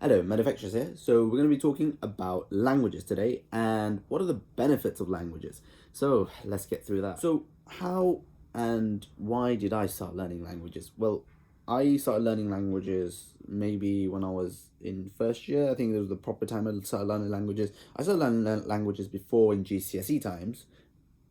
Hello, Manufacturers here. So we're going to be talking about languages today and what are the benefits of languages. So let's get through that. So how and why did I start learning languages? Well, I started learning languages maybe when I was in first year. I think it was the proper time I started learning languages. I started learning languages before in GCSE times,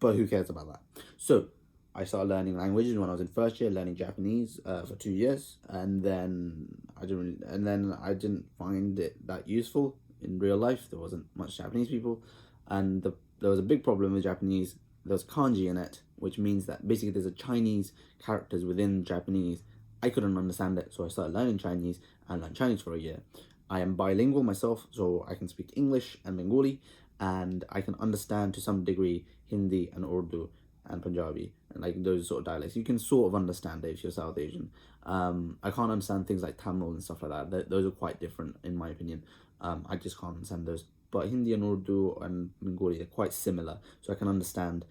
but who cares about that? So I started learning languages when I was in first year, learning Japanese for 2 years, and then I didn't find it that useful in real life. There wasn't much Japanese people, and there was a big problem with Japanese. There was kanji in it, which means that basically there's a Chinese characters within Japanese. I couldn't understand it, so I started learning Chinese and learned Chinese for a year. I am bilingual myself, so I can speak English and Bengali, and I can understand to some degree Hindi and Urdu and Punjabi and like those sort of dialects. You can sort of understand it if you're South Asian. I can't understand things like Tamil and stuff like that. Those are quite different in my opinion. I just can't understand those. But Hindi and Urdu and Bengali are quite similar, so I can understand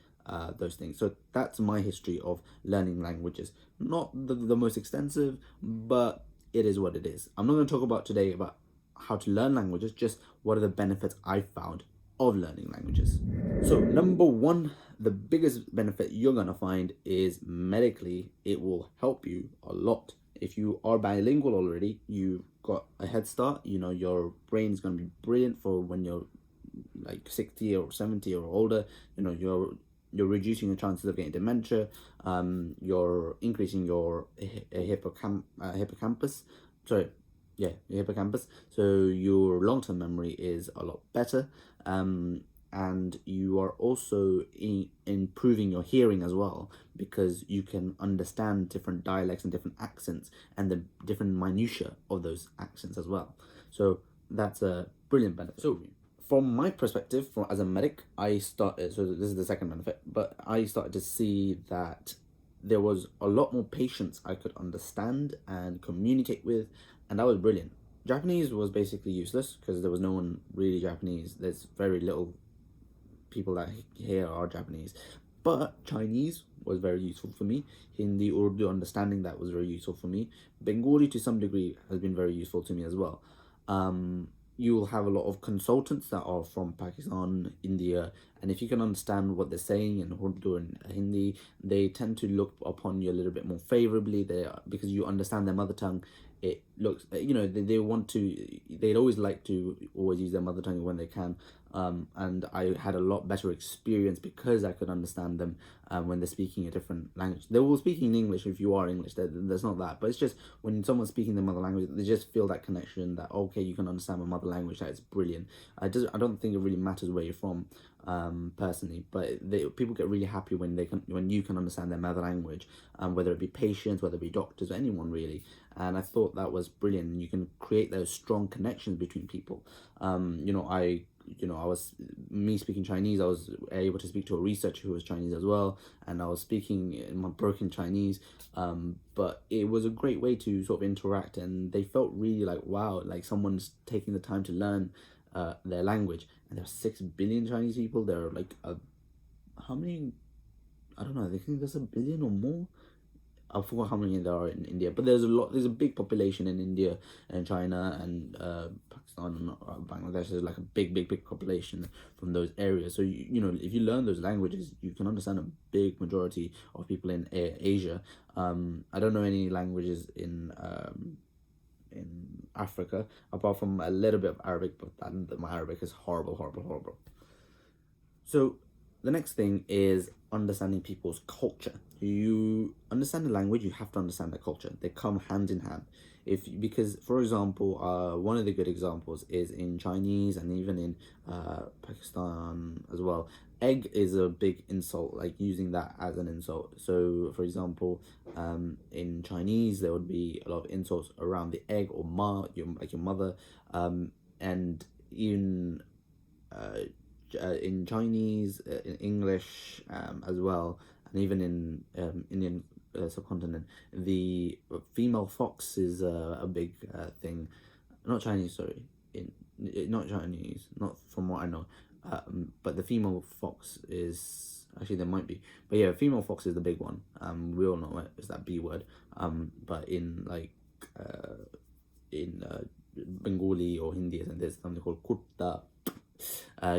those things. So that's my history of learning languages. Not the most extensive, but it is what it is. I'm not going to talk about today about how to learn languages, just what are the benefits I found of learning languages. So number one, the biggest benefit you're gonna find is medically, it will help you a lot. If you are bilingual already, you've got a head start. You know, your brain is gonna be brilliant for when you're like 60 or 70 or older. You know, you're reducing your chances of getting dementia. You're increasing your hippocampus. Sorry, yeah, your hippocampus. So your long-term memory is a lot better. And you are also improving your hearing as well, because you can understand different dialects and different accents and the different minutiae of those accents as well. So that's a brilliant benefit. So from my perspective, as a medic, I started, so this is the second benefit, but I started to see that there was a lot more patients I could understand and communicate with, and that was brilliant. Japanese was basically useless because there was no one really Japanese. There's very little people that here are Japanese. But Chinese was very useful for me. Hindi, Urdu, understanding that was very useful for me. Bengali to some degree has been very useful to me as well. You will have a lot of consultants that are from Pakistan, India, and if you can understand what they're saying in Urdu and Hindi, they tend to look upon you a little bit more favorably. Because you understand their mother tongue. It looks, they want to, they'd always like to always use their mother tongue when they can. And I had a lot better experience because I could understand them when they're speaking a different language. They will speak in English if you are English. There's not that, but it's just when someone's speaking their mother language, they just feel that connection that okay, you can understand my mother language. That is brilliant. I don't think it really matters where you're from, personally, but people get really happy when you can understand their mother language, whether it be patients, whether it be doctors, or anyone really. And I thought that was brilliant. You can create those strong connections between people. I was me speaking Chinese. I was able to speak to a researcher who was Chinese as well, and I was speaking in my broken Chinese. But it was a great way to sort of interact, and they felt really like wow, like someone's taking the time to learn their language. And there are 6 billion Chinese people. There are like how many? I don't know. I think there's a billion or more. I forgot how many there are in India, but there's a lot. There's a big population in India and China and Pakistan and Bangladesh. There's like a big population from those areas. So if you learn those languages, you can understand a big majority of people in Asia. I don't know any languages in Africa apart from a little bit of Arabic, but my Arabic is horrible. So the next thing is understanding people's culture. You understand the language, you have to understand the culture. They come hand in hand. Because for example, one of the good examples is in Chinese and even in Pakistan as well. Egg is a big insult, like using that as an insult. So for example, in Chinese there would be a lot of insults around the egg or ma, your mother, and in Chinese, in English as well, and even in Indian subcontinent, the female fox is a big thing. Not Chinese, sorry. Not Chinese, not from what I know. But the female fox is actually there might be, but yeah, female fox is the big one. We all know it is that B word. But in like in Bengali or Hindi, and there's something called kutta.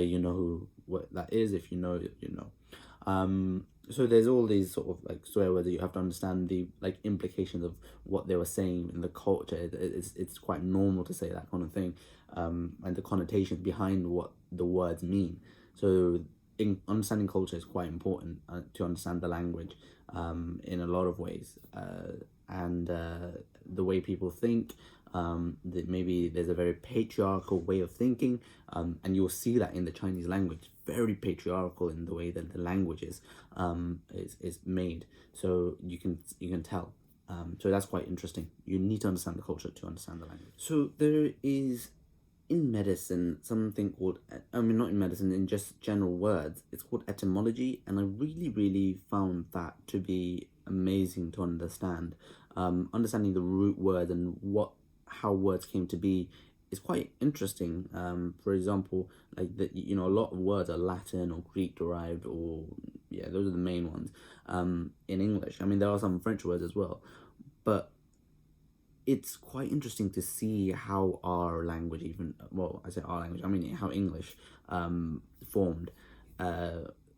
You know what that is. If you know, you know. So there's all these sort of like swear words that you have to understand the like implications of what they were saying in the culture. It's quite normal to say that kind of thing, and the connotations behind what the words mean. So in understanding culture is quite important to understand the language, in a lot of ways, and the way people think. That maybe there's a very patriarchal way of thinking, and you'll see that in the Chinese language, very patriarchal in the way that the language is made. So you can tell. So that's quite interesting. You need to understand the culture to understand the language. So there is in medicine something called, I mean, not in medicine, in just general words, it's called etymology, and I really found that to be amazing to understand. Understanding the root words and how words came to be is quite interesting. For example, like a lot of words are Latin or Greek derived, or yeah, those are the main ones. In English, I mean, there are some French words as well, but it's quite interesting to see how our language, even, well, I say our language, I mean how English formed.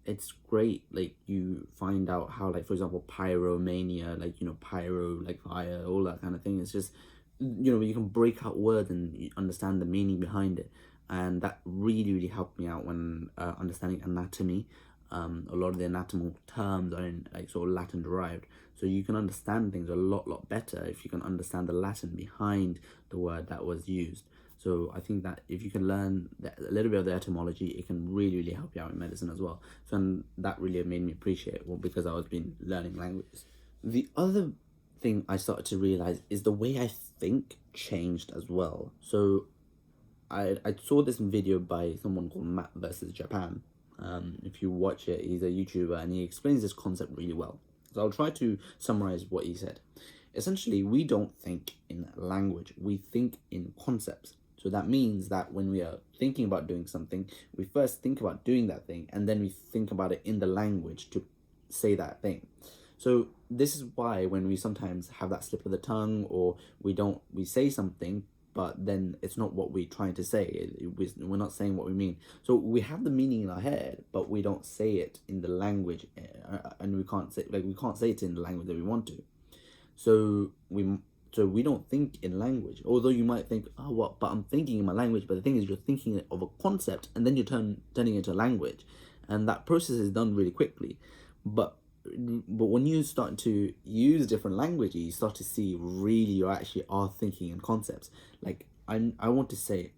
It's great, like you find out how, like, for example, pyromania, like, pyro, like fire, all that kind of thing. It's just, you can break out words and you understand the meaning behind it, and that really helped me out when understanding anatomy. A lot of the anatomical terms are in like sort of Latin derived, so you can understand things a lot better if you can understand the Latin behind the word that was used. So I think that if you can learn a little bit of the etymology, it can really help you out in medicine as well. So, and that really made me appreciate it, well, because I was been learning languages. The other thing I started to realize is the way I think changed as well. So I saw this video by someone called Matt versus Japan. If you watch it, he's a YouTuber and he explains this concept really well. So I'll try to summarize what he said. Essentially, we don't think in language, we think in concepts. So that means that when we are thinking about doing something, we first think about doing that thing, and then we think about it in the language to say that thing. So this is why when we sometimes have that slip of the tongue, or we say something, but then it's not what we're trying to say. We're not saying what we mean. So we have the meaning in our head, but we don't say it in the language, and we can't say it in the language that we want to. So we don't think in language. Although you might think, oh, what? But I'm thinking in my language. But the thing is, you're thinking of a concept, and then you're turning it into language, and that process is done really quickly. But when you start to use different languages, you start to see really you actually are thinking in concepts. Like I want to say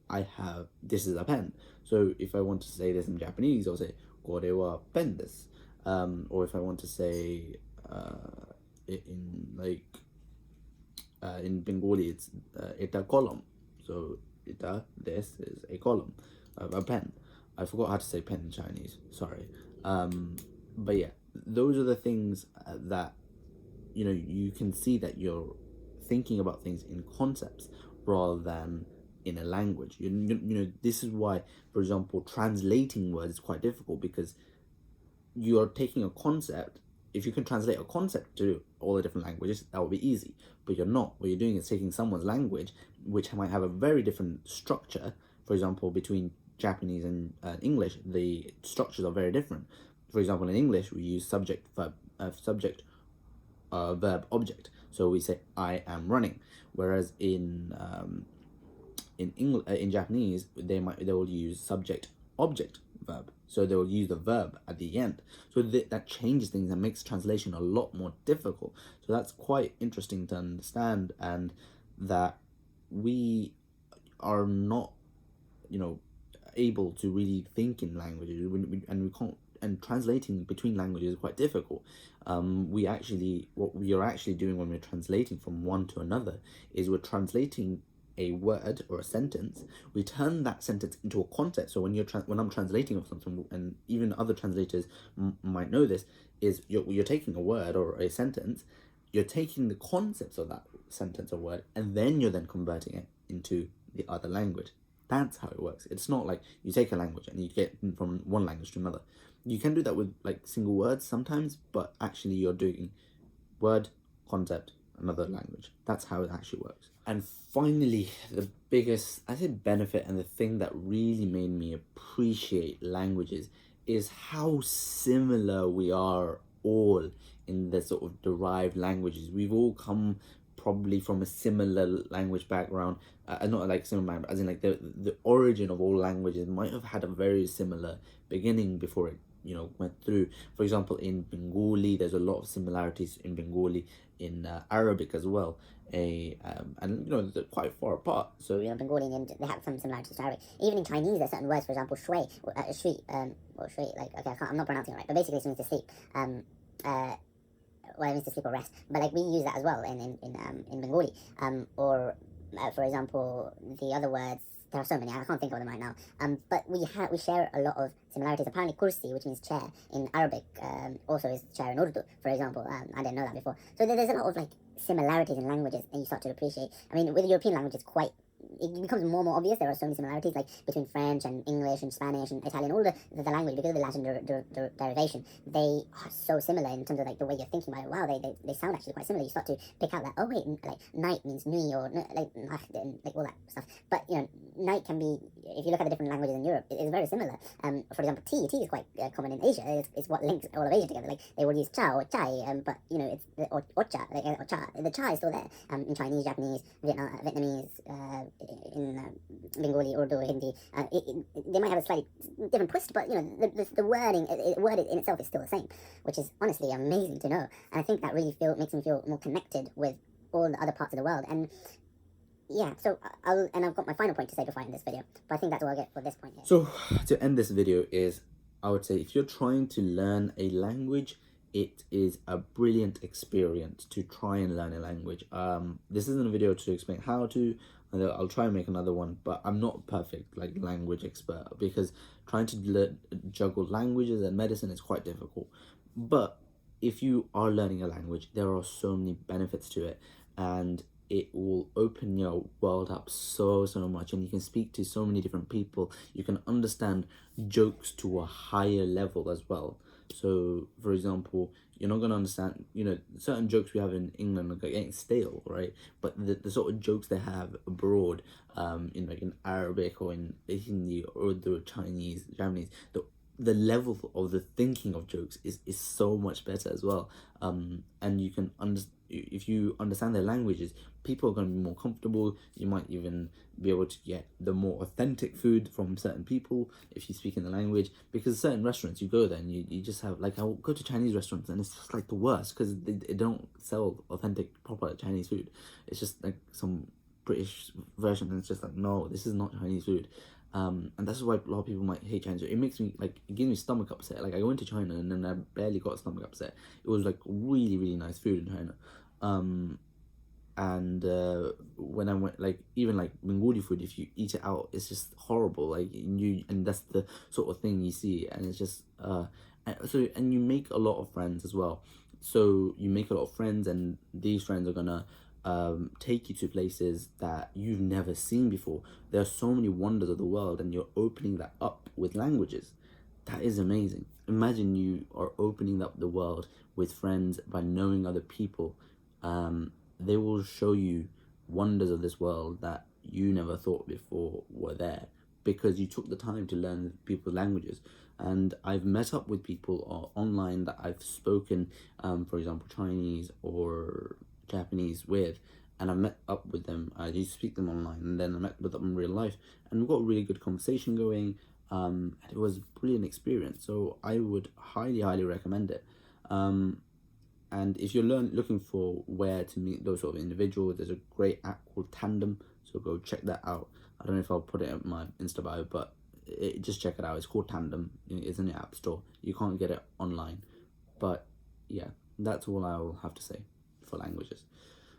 this is a pen. So if I want to say this in Japanese, I'll say これはペンです. Or if I want to say it in Bengali, it's a column. So this is a column, a pen. I forgot how to say pen in Chinese. Sorry. But yeah, those are the things that you can see that you're thinking about things in concepts rather than in a language. This is why, for example, translating words is quite difficult, because you're taking a concept. If you can translate a concept to all the different languages, that would be easy. But you're not. What you're doing is taking someone's language, which might have a very different structure. For example, between Japanese and English, the structures are very different. For example, in English, we use subject, verb, verb, object. So we say I am running, whereas in Japanese they will use subject, object, verb. So they will use the verb at the end. So that changes things and makes translation a lot more difficult. So that's quite interesting to understand, and that we are not, able to really think in languages, and we can't. And translating between languages is quite difficult. What we are actually doing when we're translating from one to another is we're translating a word or a sentence. We turn that sentence into a concept. So when I'm translating of something, and even other translators might know this, is you're taking a word or a sentence, you're taking the concepts of that sentence or word, and then you're then converting it into the other language. That's how it works. It's not like you take a language and you get from one language to another. You can do that with like single words sometimes, but actually you're doing word, concept, another language. That's how it actually works. And finally, the biggest, I think, benefit and the thing that really made me appreciate languages is how similar we are all in the sort of derived languages. We've all come probably from a similar language background, not like similar, background, as in like the origin of all languages might have had a very similar beginning before it went through. For example, in Bengali, there's a lot of similarities in Bengali, in Arabic as well. And they're quite far apart. So Bengali and Indian, they have some similarities to Arabic. Even in Chinese, there's certain words, for example, shui, shui, or shui, like, okay, I'm not pronouncing it right, but basically it means to sleep. Well, it means to sleep or rest, but like we use that as well in Bengali. Or for example, the other words, there are so many, I can't think of them right now. But we share a lot of similarities. Apparently, kursi, which means chair in Arabic, also is chair in Urdu, for example. I didn't know that before. So there's a lot of like similarities in languages, and you start to appreciate. I mean, with European languages, it becomes more and more obvious. There are so many similarities, like between French and English and Spanish and Italian, all the language, because of the Latin derivation, they are so similar in terms of like the way you're thinking about it. Wow, they sound actually quite similar. You start to pick out that, oh wait, like night means nui, or like nacht, and like all that stuff. But night can be, if you look at the different languages in Europe, it is very similar. For example, tea is quite common in Asia. It's what links all of Asia together. Like they will use cha or chai, but it's the ocha, like cha. The cha is still there. In Chinese, Japanese, Vietnamese, in Bengali, Urdu, Hindi, they might have a slightly different twist, but the wording, worded in itself is still the same, which is honestly amazing to know. And I think that really makes me feel more connected with all the other parts of the world. And yeah, so I've got my final point to say before I end this video, but I think that's all I get for this point here. So to end this video is, I would say, if you're trying to learn a language, it is a brilliant experience to try and learn a language. This isn't a video to explain how to. I'll try and make another one, but I'm not a perfect like language expert, because trying to juggle languages and medicine is quite difficult. But if you are learning a language, there are so many benefits to it, and it will open your world up so much, and you can speak to so many different people. You can understand jokes to a higher level as well. So for example, you're not going to understand certain jokes we have in England are getting stale, right? But the sort of jokes they have abroad, in like in Arabic or in Hindi or the Chinese, Japanese, the level of the thinking of jokes is so much better as well. And you can if you understand their languages, people are going to be more comfortable. You might even be able to get the more authentic food from certain people if you speak in the language, because certain restaurants you go there and you just have, like, I'll go to Chinese restaurants and it's just like the worst, because they don't sell authentic proper Chinese food. It's just like some British version, and it's just like, no, this is not Chinese food. And that's why a lot of people might hate China. So it makes me, like, it gives me stomach upset. Like, I went to China and then I barely got stomach upset. It was like really nice food in China. And when I went, like, even like Bengali food, if you eat it out, it's just horrible. Like, and that's the sort of thing you see, and it's just and you make a lot of friends as well. So you make a lot of friends, and these friends are gonna take you to places that you've never seen before. There are so many wonders of the world, and you're opening that up with languages. That is amazing. Imagine you are opening up the world with friends by knowing other people. They will show you wonders of this world that you never thought before were there, because you took the time to learn people's languages. And I've met up with people online that I've spoken, for example, Chinese or Japanese with, and I met up with them. I used to speak them online, and then I met with them in real life, and we got a really good conversation going. And it was a brilliant experience. So I would highly recommend it. And if you're looking for where to meet those sort of individuals, there's a great app called Tandem, so go check that out. I don't know if I'll put it in my Insta bio, but just check it out. It's called Tandem. It's in the App Store. You can't get it online. But yeah, that's all I'll have to say for languages.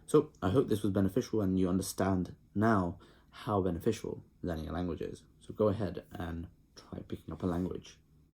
So I hope this was beneficial, and you understand now how beneficial learning a language is. So go ahead and try picking up a language.